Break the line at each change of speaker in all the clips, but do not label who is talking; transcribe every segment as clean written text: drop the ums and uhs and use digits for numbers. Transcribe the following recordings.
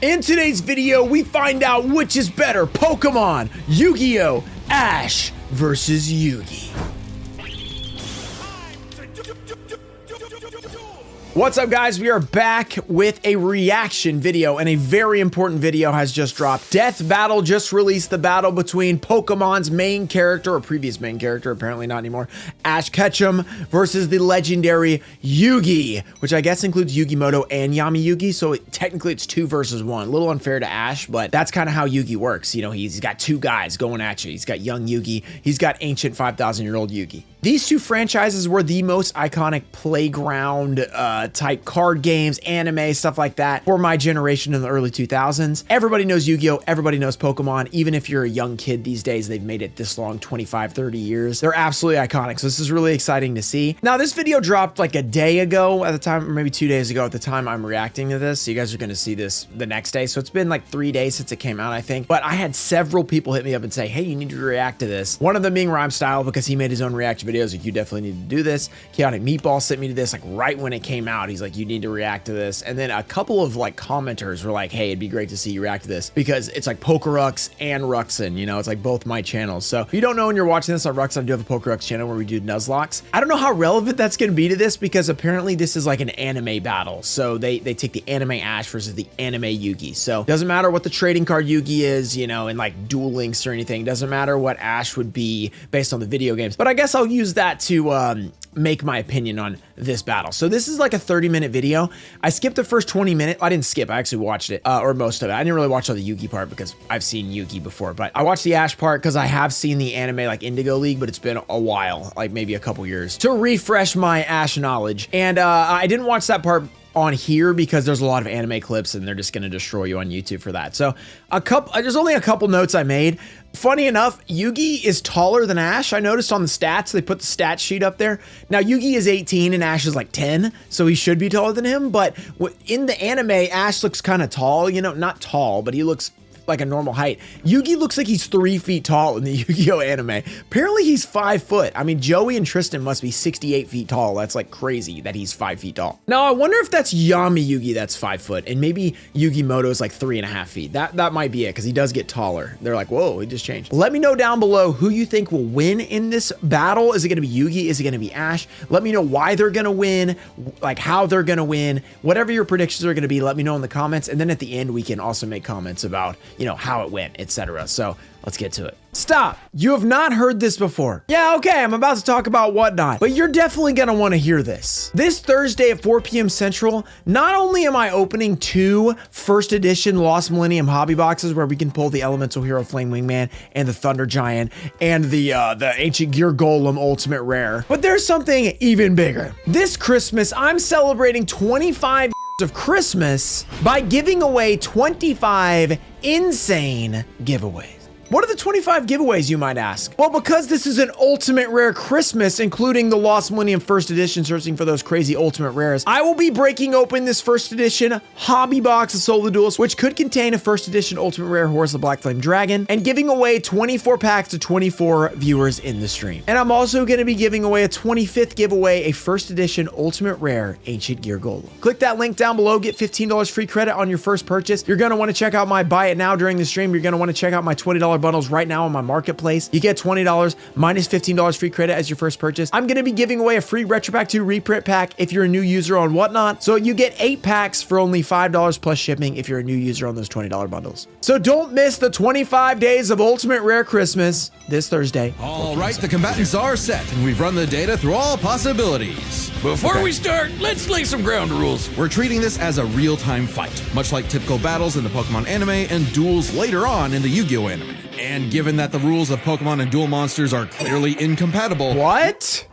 In today's video, we find out which is better, Pokemon, Yu-Gi-Oh, Ash versus Yugi. What's up, guys? We are back with a reaction video, and a very important video has just dropped. Death Battle just released the battle between Pokemon's main character, or previous main character, apparently not anymore, Ash Ketchum, versus the legendary Yugi, which I guess includes Yugimoto and Yami Yugi, so technically it's 2 versus 1. A little unfair to Ash, but that's kind of how Yugi works. You know, he's got 2 guys going at you. He's got young Yugi, he's got ancient 5,000-year-old Yugi. These 2 franchises were the most iconic playground type card games, anime, stuff like that for my generation in the early 2000s. Everybody knows Yu-Gi-Oh! Everybody knows Pokemon. Even if you're a young kid these days, they've made it this long, 25, 30 years. They're absolutely iconic. So this is really exciting to see. Now, this video dropped like a day ago at the time, or maybe 2 days ago at the time I'm reacting to this. So you guys are going to see this the next day. So it's been like 3 days since it came out, I think. But I had several people hit me up and say, hey, you need to react to this. One of them being Rhyme Style, because he made his own reaction videos. Like, you definitely need to do this. Chaotic Meatball sent me to this like right when it came out. He's like, you need to react to this. And then a couple of like commenters were like, hey, it'd be great to see you react to this, because it's like Pokerux and Ruxin, you know, it's like both my channels. So if you don't know, when you're watching this on Ruxin, I do have a Pokerux channel where we do Nuzlocks. I don't know how relevant that's going to be to this, because apparently this is like an anime battle. So they take the anime Ash versus the anime Yugi. So doesn't matter what the trading card Yugi is, you know, in like Duel Links or anything. Doesn't matter what Ash would be based on the video games. But I guess I'll use that to make my opinion on this battle. So this is like a 30-minute video. I skipped the first 20 minutes. I didn't skip. I actually watched it, or most of it. I didn't really watch all the Yugi part because I've seen Yugi before, but I watched the Ash part because I have seen the anime like Indigo League, but it's been a while, like maybe a couple years, to refresh my Ash knowledge. And I didn't watch that part on here because there's a lot of anime clips and they're just going to destroy you on YouTube for that. So there's only a couple notes I made. Funny enough, Yugi is taller than Ash. I noticed on the stats, they put the stat sheet up there. Now, Yugi is 18 and Ash is like 10, so he should be taller than him. But in the anime, Ash looks kind of tall, you know, not tall, but he looks like a normal height. Yugi looks like he's 3 feet tall in the Yu-Gi-Oh anime. Apparently he's 5 foot. I mean, Joey and Tristan must be 68 feet tall. That's like crazy that he's 5 feet tall. Now, I wonder if that's Yami Yugi that's 5 foot, and maybe Yugimoto is like 3.5 feet. That might be it, because he does get taller. They're like, whoa, he just changed. Let me know down below who you think will win in this battle. Is it gonna be Yugi? Is it gonna be Ash? Let me know why they're gonna win, like how they're gonna win. Whatever your predictions are gonna be, let me know in the comments. And then at the end, we can also make comments about, you know, how it went, etc. So let's get to it. Stop. You have not heard this before. Yeah, okay, I'm about to talk about whatnot, but you're definitely gonna want to hear this. This Thursday at 4 p.m. Central, not only am I opening 2 first edition Lost Millennium hobby boxes where we can pull the Elemental Hero Flame Wingman and the Thunder Giant and the Ancient Gear Golem Ultimate Rare, but there's something even bigger. This Christmas, I'm celebrating 25 of Christmas by giving away 25 insane giveaways. What are the 25 giveaways, you might ask? Well, because this is an ultimate rare Christmas, including the Lost Millennium first edition, searching for those crazy ultimate rares, I will be breaking open this first edition hobby box of Solo Duels, which could contain a first edition ultimate rare Horus the Black Flame Dragon, and giving away 24 packs to 24 viewers in the stream. And I'm also going to be giving away a 25th giveaway, a first edition ultimate rare Ancient Gear Golem. Click that link down below, get $15 free credit on your first purchase. You're going to want to check out my buy it now during the stream. You're going to want to check out my $20 bundles right now on my marketplace. You get $20 minus $15 free credit as your first purchase. I'm going to be giving away a free Retro Pack 2 reprint pack if you're a new user on Whatnot. So you get 8 packs for only $5 plus shipping if you're a new user on those $20 bundles. So don't miss the 25 days of Ultimate Rare Christmas this Thursday.
All right, the combatants are set, and we've run the data through all possibilities.
Before we start, let's lay some ground rules.
We're treating this as a real-time fight, much like typical battles in the Pokemon anime and duels later on in the Yu-Gi-Oh anime. And given that the rules of Pokemon and duel monsters are clearly incompatible...
What?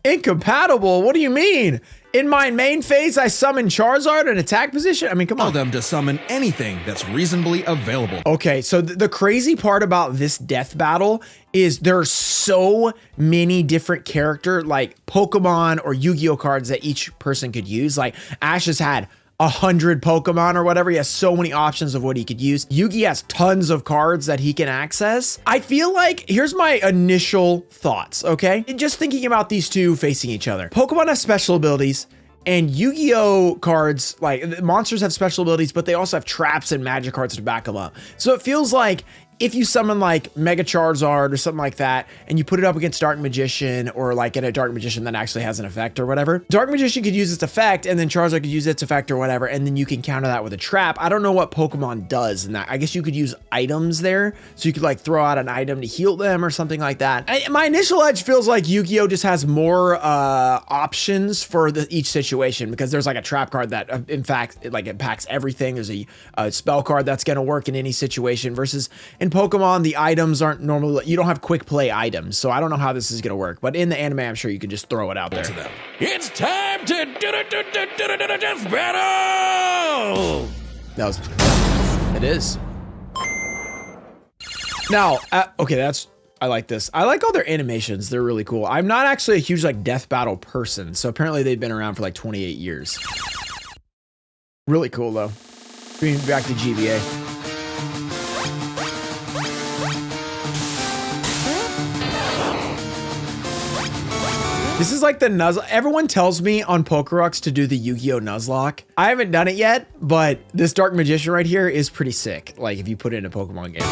Incompatible? What do you mean? In my main phase, I summon Charizard in attack position? I mean, come on.
Allow them to summon anything that's reasonably available.
Okay, so the crazy part about this death battle is there's so many different character, like Pokemon or Yu-Gi-Oh cards that each person could use. Like, Ash has had 100 Pokemon or whatever. He has so many options of what he could use. Yugi has tons of cards that he can access. I feel like, here's my initial thoughts, okay? Just thinking about these two facing each other. Pokemon have special abilities. And Yu-Gi-Oh cards, like monsters have special abilities, but they also have traps and magic cards to back them up. So it feels like if you summon like Mega Charizard or something like that, and you put it up against Dark Magician, or like get a Dark Magician that actually has an effect or whatever, Dark Magician could use its effect, and then Charizard could use its effect or whatever, and then you can counter that with a trap. I don't know what Pokemon does in that. I guess you could use items there, so you could like throw out an item to heal them or something like that. My initial edge feels like Yu-Gi-Oh just has more options for each situation, because there's like a trap card that in fact it impacts everything. There's a spell card that's going to work in any situation, versus in Pokemon, the items aren't normally, you don't have quick play items, so I don't know how this is going to work, but in the anime, I'm sure you could just throw it out there.
It's time to death battle!
It is. Now, okay, I like this. I like all their animations. They're really cool. I'm not actually a huge like death battle person, so apparently they've been around for like 28 years. Really cool though. Bringing me back to GBA. This is like the Nuzlocke. Everyone tells me on Pokerux to do the Yu-Gi-Oh Nuzlocke. I haven't done it yet, but this Dark Magician right here is pretty sick. Like if you put it in a Pokemon game.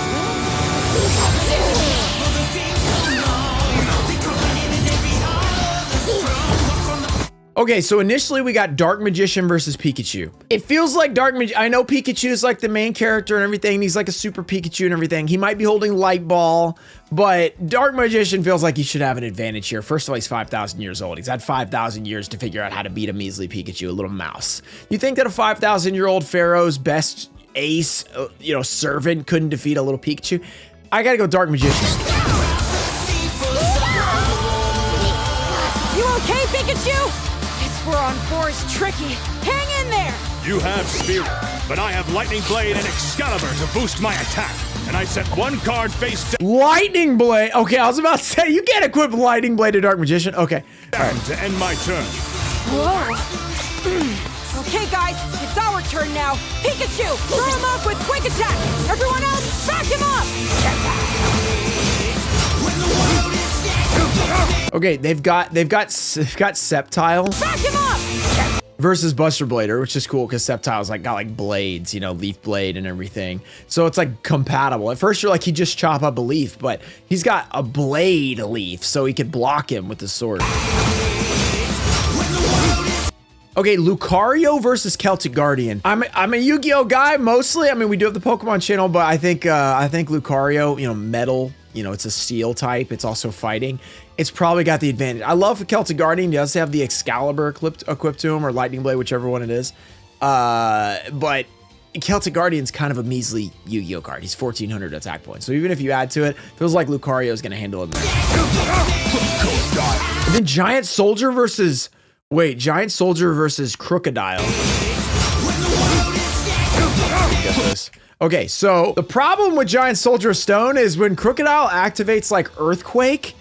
Okay, so initially we got Dark Magician versus Pikachu. It feels like I know Pikachu is like the main character and everything. He's like a super Pikachu and everything. He might be holding Light Ball, but Dark Magician feels like he should have an advantage here. First of all, he's 5,000 years old. He's had 5,000 years to figure out how to beat a measly Pikachu, a little mouse. You think that a 5,000-year-old Pharaoh's best ace, servant couldn't defeat a little Pikachu? I gotta go Dark Magician.
You okay, Pikachu? We're on four is tricky. Hang in there!
You have Spirit, but I have Lightning Blade and Excalibur to boost my attack. And I set one card face down.
Lightning Blade! Okay, I was about to say, you can't equip Lightning Blade to Dark Magician. Okay. All right.
To end my turn.
Whoa. Okay, guys, it's our turn now. Pikachu, throw him up with quick attack. Everyone else, back him up!
Okay, they've got Sceptile.
Back him up!
Versus Buster Blader, which is cool because Sceptile's got like blades, Leaf Blade and everything. So it's like compatible. At first you're like, he just chop up a leaf, but he's got a blade leaf, so he could block him with the sword. Okay, Lucario versus Celtic Guardian. I'm a Yu-Gi-Oh guy mostly. I mean, we do have the Pokemon channel, but I think Lucario, metal, it's a steel type. It's also fighting. It's probably got the advantage. I love Celtic Guardian. He does have the Excalibur equipped to him, or Lightning Blade, whichever one it is. But Celtic Guardian's kind of a measly Yu-Gi-Oh card. He's 1,400 attack points. So even if you add to it, feels like Lucario is going to handle him there. And then Giant Soldier versus Crocodile. Get this. Okay, so the problem with Giant Soldier of Stone is when Crocodile activates like Earthquake,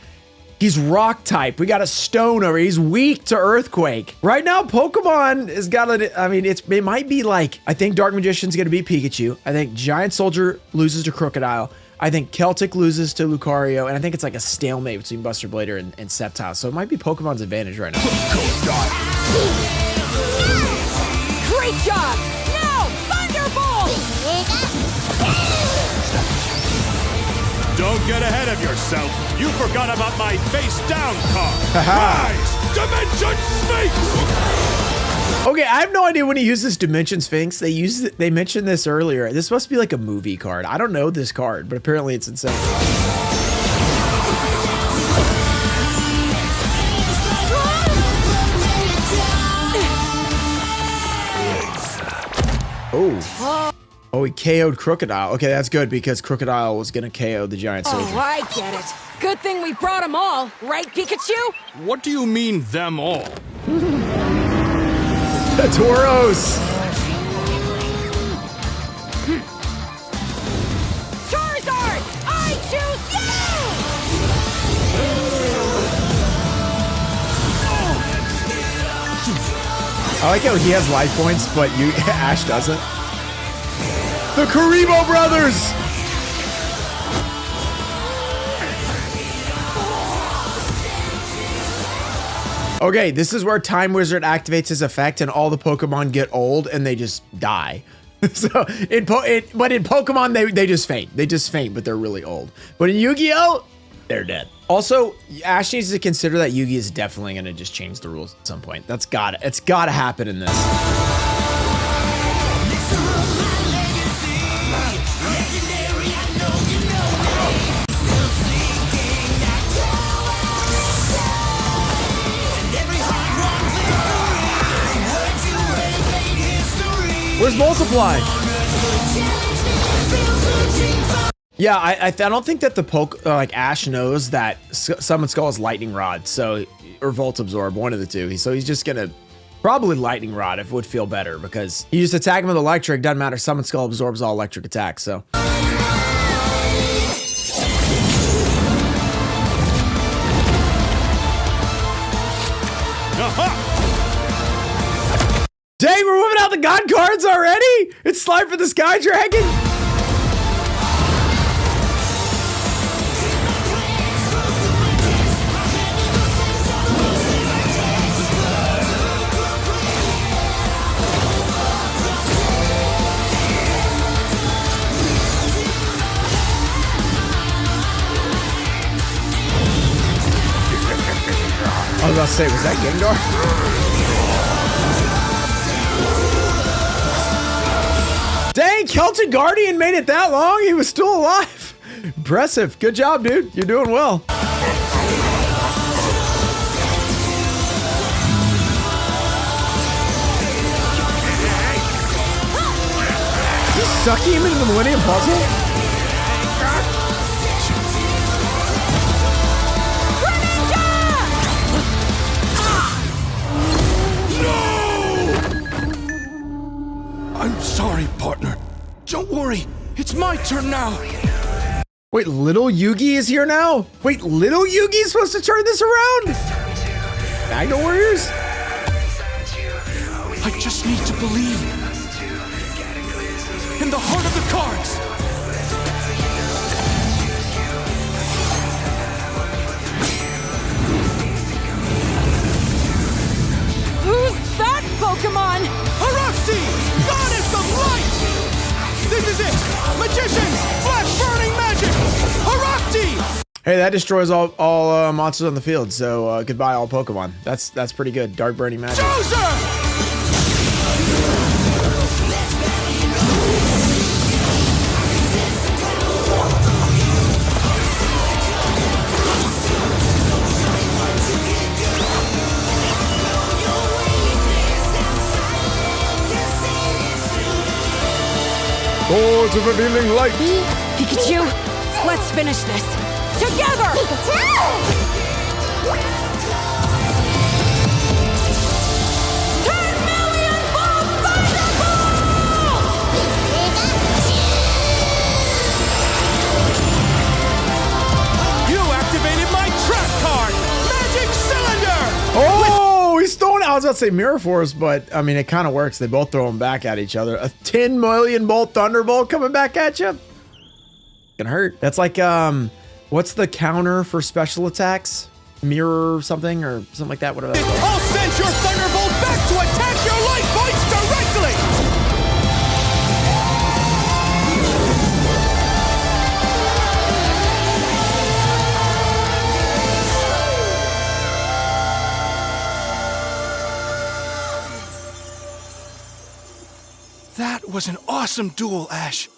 he's rock type. We got a stone over. He's weak to Earthquake. Right now, Pokemon has got it might be like, I think Dark Magician's gonna beat Pikachu. I think Giant Soldier loses to Crocodile. I think Celtic loses to Lucario, and I think it's like a stalemate between Buster Blader and Sceptile. So it might be Pokemon's advantage right now.
Great job! Now, Thunderbolt!
Don't get ahead of yourself. You forgot about my face down card. Rise, Dimension Sphinx!
Okay, I have no idea when he uses Dimension Sphinx. They mentioned this earlier. This must be like a movie card. I don't know this card, but apparently it's insane. Oh, he KO'd Crocodile. Okay, that's good because Crocodile was gonna KO the Giant Soldier.
Oh, I get it. Good thing we brought them all, right, Pikachu?
What do you mean, them all?
The Tauros!
Charizard! I choose you!
I like how he has life points, but Ash doesn't. The Karibo brothers! Okay, this is where Time Wizard activates his effect and all the Pokemon get old and they just die. So but in Pokemon, they just faint. They just faint, but they're really old. But in Yu-Gi-Oh, they're dead. Also, Ash needs to consider that Yugi is definitely gonna just change the rules at some point. It's gotta happen in this. Where's Multiply? Yeah, I don't think that the Ash knows that Summon Skull is Lightning Rod, so or Volt Absorb, one of the two. So he's just gonna probably Lightning Rod if it would feel better because you just attack him with Electric, doesn't matter. Summon Skull absorbs all electric attacks. So. Dang, we're moving out the God cards already? It's Slide for the Sky Dragon? I was about to say, was that Gengar? Dang, Celtic Guardian made it that long? He was still alive. Impressive. Good job, dude. You're doing well. Is he sucking him into the Millennium Puzzle?
I'm sorry, partner. Don't worry. It's my turn now.
Wait, little Yugi is here now? Wait, little Yugi is supposed to turn this around? Magna Warriors?
I just need to believe in the heart of the cards.
Who's that Pokemon?
Araxi, Goddess of Light! This is it! Magicians! Flash burning magic! Araxi!
Hey, that destroys all monsters on the field, so goodbye all Pokemon. That's pretty good. Dark burning magic.
Joseph!
Swords of revealing light.
Pikachu, let's finish this. Together! 10 million volt thunderbolts!
You activated my trap card! Magic Cylinder!
Oh, he's throwing. I was about to say Mirror Force, but I mean it kind of works. They both throw them back at each other. A 10 million volt Thunderbolt coming back at you. Gonna hurt. That's like what's the counter for special attacks? Mirror something or something like that. Whatever.
I'll send your Thunderbolt back to attack your light points directly! That was an awesome duel, Ash.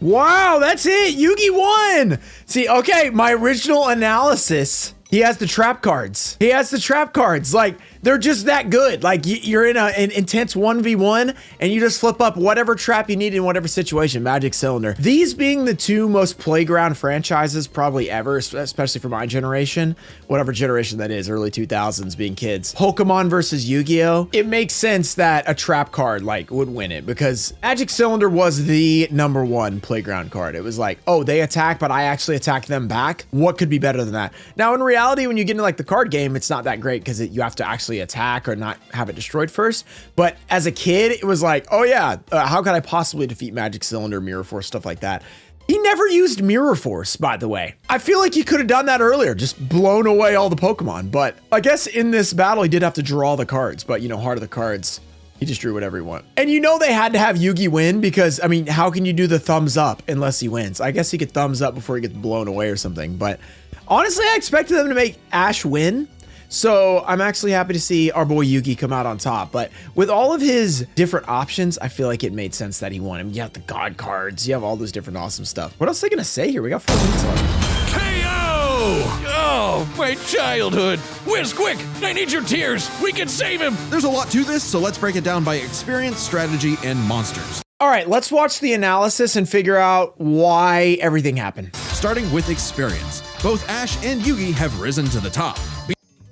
Wow, that's it. Yugi won. See, okay, my original analysis. He has the trap cards. He has the trap cards. Like, they're just that good. Like, you're in an intense 1v1, and you just flip up whatever trap you need in whatever situation. Magic Cylinder. These being the two most playground franchises probably ever, especially for my generation. Whatever generation that is, early 2000s, being kids. Pokemon versus Yu-Gi-Oh! It makes sense that a trap card, like, would win it, because Magic Cylinder was the #1 playground card. It was like, oh, they attack, but I actually attack them back. What could be better than that? Now, in reality, when you get into like the card game, it's not that great because you have to actually attack or not have it destroyed first. But as a kid, it was like, oh yeah, how could I possibly defeat Magic Cylinder, Mirror Force, stuff like that? He never used Mirror Force, by the way. I feel like he could have done that earlier, just blown away all the Pokemon. But I guess in this battle, he did have to draw the cards. But, you know, Heart of the Cards, he just drew whatever he wanted. And you know they had to have Yugi win because, I mean, how can you do the thumbs up unless he wins? I guess he could thumbs up before he gets blown away or something. But honestly, I expected them to make Ash win. So I'm actually happy to see our boy Yugi come out on top. But with all of his different options, I feel like it made sense that he won him. You have the God cards. You have all this different awesome stuff. What else are they going to say here? We got 4 minutes left.
KO! Oh, my childhood. Whiz, quick! I need your tears. We can save him.
There's a lot to this, so let's break it down by experience, strategy, and monsters.
All right, let's watch the analysis and figure out why everything happened.
Starting with experience. Both Ash and Yugi have risen to the top.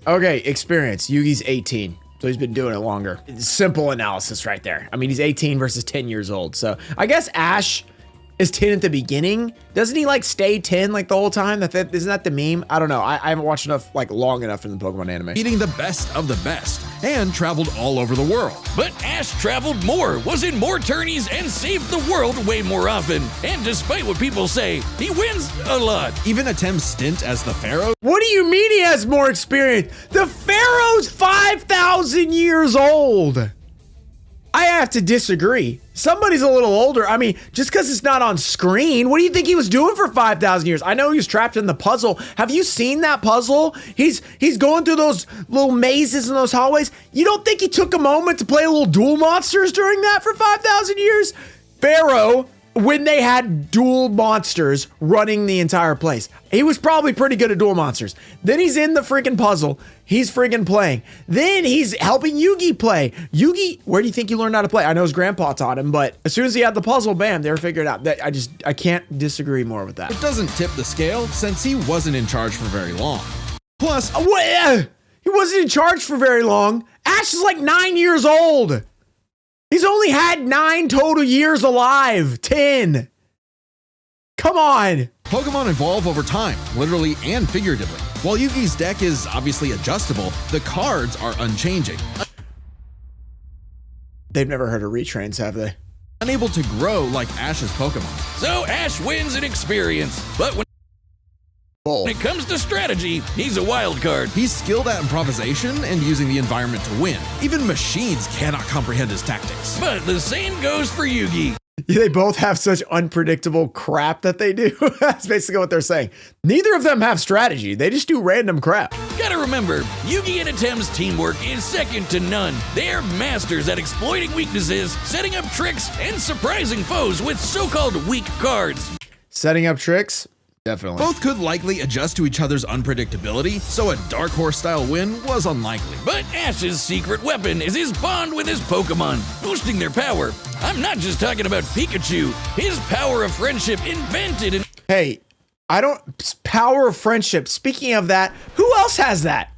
Okay, experience. Yugi's 18, so he's been doing it longer. Simple analysis right there. I mean, he's 18 versus 10 years old. So I guess Ash is 10 at the beginning. Doesn't he like stay 10 like the whole time? Isn't that the meme? I don't know. I haven't watched enough, like long enough in the Pokemon anime.
Beating the best of the best and traveled all over the world.
But Ash traveled more, was in more tourneys, and saved the world way more often. And despite what people say, he wins a lot.
Even Atem's stint as the Pharaoh.
What do you mean he has more experience? The Pharaoh's 5,000 years old. I have to disagree. Somebody's a little older. I mean, just because it's not on screen, what do you think he was doing for 5,000 years? I know he was trapped in the puzzle. Have you seen that puzzle? He's going through those little mazes and those hallways. You don't think he took a moment to play a little Duel Monsters during that for 5,000 years? Pharaoh, when they had Duel Monsters running the entire place, he was probably pretty good at Duel Monsters. Then he's in the freaking puzzle. He's freaking playing. Then he's helping Yugi play. Yugi, where do you think he learned how to play? I know his grandpa taught him, but as soon as he had the puzzle, bam, they were figured out. I can't disagree more with that.
It doesn't tip the scale since he wasn't in charge for very long. Plus,
he wasn't in charge for very long. Ash is like 9 years old. He's only had 9 total years alive. 10. Come on.
Pokemon evolve over time, literally and figuratively. While Yugi's deck is obviously adjustable, the cards are unchanging.
They've never heard of retrains, have they?
Unable to grow like Ash's Pokemon.
So Ash wins in experience, but when it comes to strategy, he's a wild card.
He's skilled at improvisation and using the environment to win. Even machines cannot comprehend his tactics.
But the same goes for Yugi.
They both have such unpredictable crap that they do. That's basically what they're saying. Neither of them have strategy. They just do random crap.
Gotta remember, Yugi and Atem's teamwork is second to none. They're masters at exploiting weaknesses, setting up tricks, and surprising foes with so-called weak cards.
Setting up tricks? Definitely.
Both could likely adjust to each other's unpredictability, so a Dark Horse-style win was unlikely.
But Ash's secret weapon is his bond with his Pokemon, boosting their power. I'm not just talking about Pikachu. His power of friendship invented in—
Hey, power of friendship. Speaking of that, who else has that?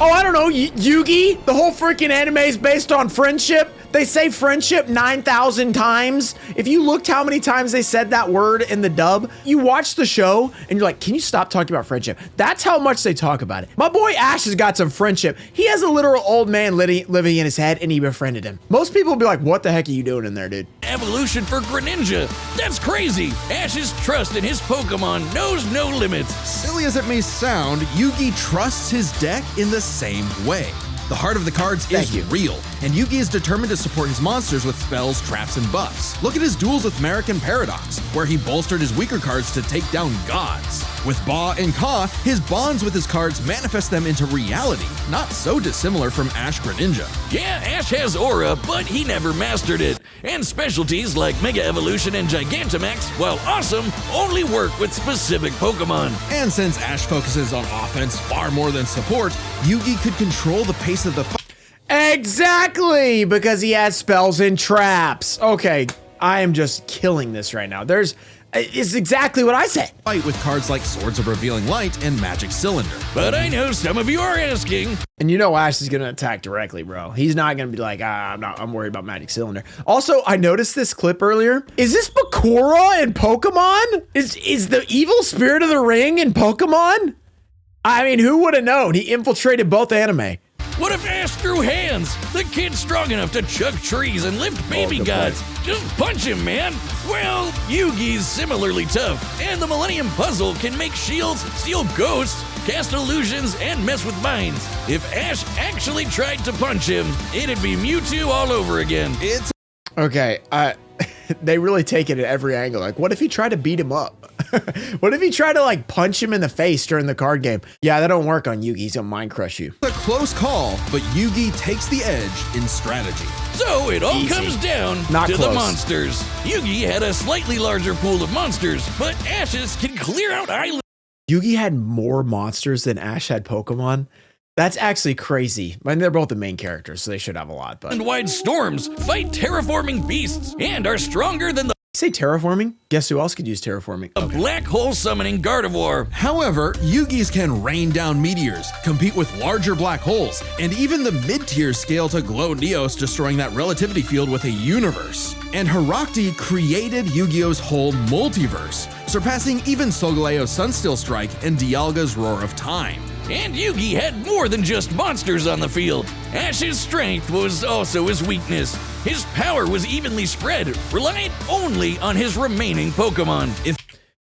Oh, I don't know, Yugi? The whole freaking anime is based on friendship? They say friendship 9,000 times. If you looked how many times they said that word in the dub, you watch the show and you're like, can you stop talking about friendship? That's how much they talk about it. My boy Ash has got some friendship. He has a literal old man living in his head and he befriended him. Most people will be like, what the heck are you doing in there, dude?
evolution for Greninja. That's crazy. Ash's trust in his Pokemon knows no limits.
Silly as it may sound, Yugi trusts his deck in the same way. The heart of the cards is real, and Yugi is determined to support his monsters with spells, traps, and buffs. Look at his duels with Merrick and Paradox, where he bolstered his weaker cards to take down gods. With Ba and Ka, his bonds with his cards manifest them into reality, not so dissimilar from Ash Greninja.
Yeah, Ash has aura, but he never mastered it. And specialties like Mega Evolution and Gigantamax, while awesome, only work with specific Pokemon.
And since Ash focuses on offense far more than support, Yugi could control the pace of the fight.
Exactly, because he has spells and traps. Okay, I am just killing this right now. It's exactly what I said.
Fight with cards like Swords of Revealing Light and Magic Cylinder.
But I know some of you are asking.
And you know Ash is going to attack directly, bro. He's not going to be like, I'm worried about Magic Cylinder. Also, I noticed this clip earlier. Is this Bakura in Pokemon? Is the evil spirit of the ring in Pokemon? I mean, who would have known? He infiltrated both anime.
What if Ash threw hands? The kid's strong enough to chuck trees and lift baby gods. Just punch him, man. Well, Yugi's similarly tough, and the Millennium Puzzle can make shields, steal ghosts, cast illusions, and mess with minds. If Ash actually tried to punch him, it'd be Mewtwo all over again.
It's
Okay, they really take it at every angle. Like, what if he tried to beat him up? What if he tried to like punch him in the face during the card game? Yeah, that don't work on Yugi. He's gonna mind crush you.
a close call, but Yugi takes the edge in strategy.
So it all
Easy.
comes down
Not
to
close.
the monsters. Yugi had a slightly larger pool of monsters, but Ash's can clear out islands.
Yugi had more monsters than Ash had Pokemon. That's actually crazy. I mean, they're both the main characters, so they should have a lot. But
And wide storms, fight terraforming beasts, and are stronger than the
say terraforming. Guess who else could use terraforming?
black hole summoning Gardevoir.
However, Yugi's can rain down meteors, compete with larger black holes, and even the mid-tier scale to glow Neos, destroying that relativity field with a universe. And Herakti created Yu-Gi-Oh's whole multiverse, surpassing even Solgaleo's Sunsteel Strike and Dialga's Roar of Time.
And Yugi had more than just monsters on the field. Ash's strength was also his weakness. His power was evenly spread, reliant only on his remaining Pokemon.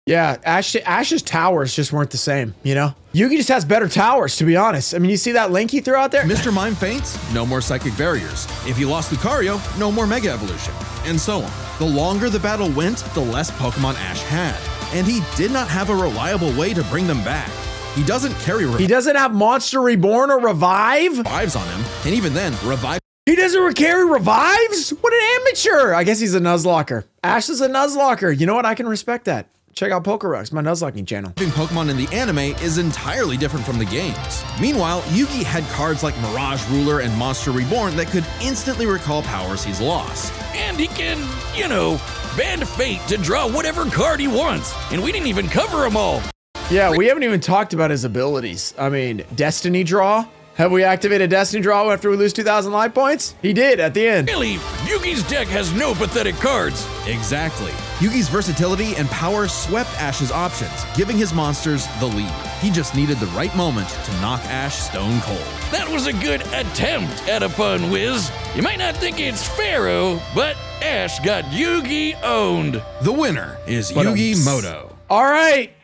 Yeah, Ash's towers just weren't the same, you know? Yugi just has better towers, to be honest. I mean, you see that link he threw out there?
Mr. Mime faints, no more psychic barriers. If he lost Lucario, no more Mega Evolution, and so on. The longer the battle went, the less Pokemon Ash had, and he did not have a reliable way to bring them back. He doesn't carry
He doesn't have Monster Reborn or Revive?
revives on him, and even then, revive
He doesn't carry Revives? What an amateur! I guess he's a Nuzlocker. Ash is a Nuzlocker. You know what? I can respect that. Check out Pokerux, my Nuzlocking channel.
Pokemon in the anime is entirely different from the games. Meanwhile, Yugi had cards like Mirage Ruler and Monster Reborn that could instantly recall powers he's lost.
And he can, you know, bend fate to draw whatever card he wants. And we didn't even cover them all.
Yeah, we haven't even talked about his abilities. I mean, Destiny Draw? Have we activated Destiny Draw after we lose 2,000 life points? He did at the end.
Really, Yugi's deck has no pathetic cards.
Exactly. Yugi's versatility and power swept Ash's options, giving his monsters the lead. He just needed the right moment to knock Ash stone cold.
That was a good attempt at a pun, Wiz. You might not think it's Pharaoh, but Ash got Yugi owned.
The winner is Yugi Moto.
All right.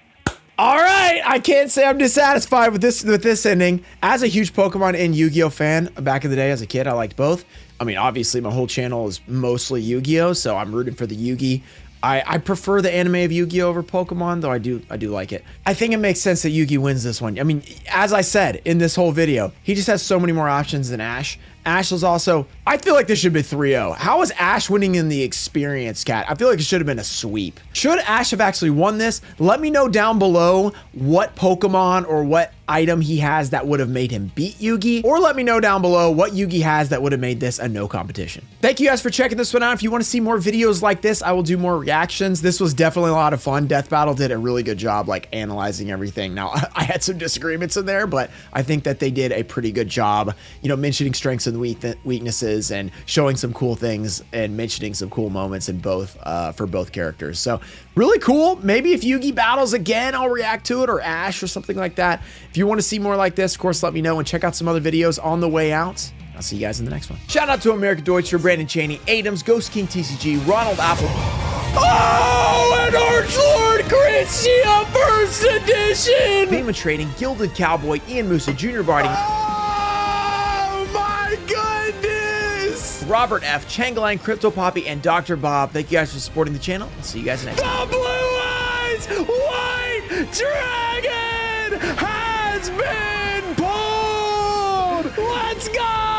I can't say I'm dissatisfied with this ending. As a huge Pokemon and Yu-Gi-Oh fan back in the day as a kid, I liked both. I mean, obviously my whole channel is mostly Yu-Gi-Oh, so I'm rooting for the Yugi. I prefer the anime of Yu-Gi-Oh over Pokemon, though I do like it. I think it makes sense that Yugi wins this one. I mean, as I said in this whole video, he just has so many more options than Ash. Ash was also, I feel like this should be 3-0. How is Ash winning in the experience, Cat? I feel like it should have been a sweep. Should Ash have actually won this? Let me know down below what Pokemon or what item he has that would have made him beat Yugi, or let me know down below what Yugi has that would have made this a no competition. Thank you guys for checking this one out. If you want to see more videos like this, I will do more reactions. This was definitely a lot of fun. Death Battle did a really good job like analyzing everything. Now, I had some disagreements in there, but I think that they did a pretty good job, you know, mentioning strengths and weaknesses and showing some cool things and mentioning some cool moments in both for both characters. So really cool. Maybe if Yugi battles again, I'll react to it, or Ash or something like that. If you want to see more like this, of course, let me know and check out some other videos on the way out. I'll see you guys in the next one. Shout out to America Deutscher, Brandon Chaney, Adams, Ghost King TCG, Ronald Apple. Oh, and Archlord Christia First Edition! Theme of Trading, Gilded Cowboy, Ian Musa, Junior Barty. Oh my goodness! Robert F., Changeline, Crypto Poppy, and Dr. Bob. Thank you guys for supporting the channel. I'll see you guys next time. The Blue Eyes White Dragon has been pulled! Let's go!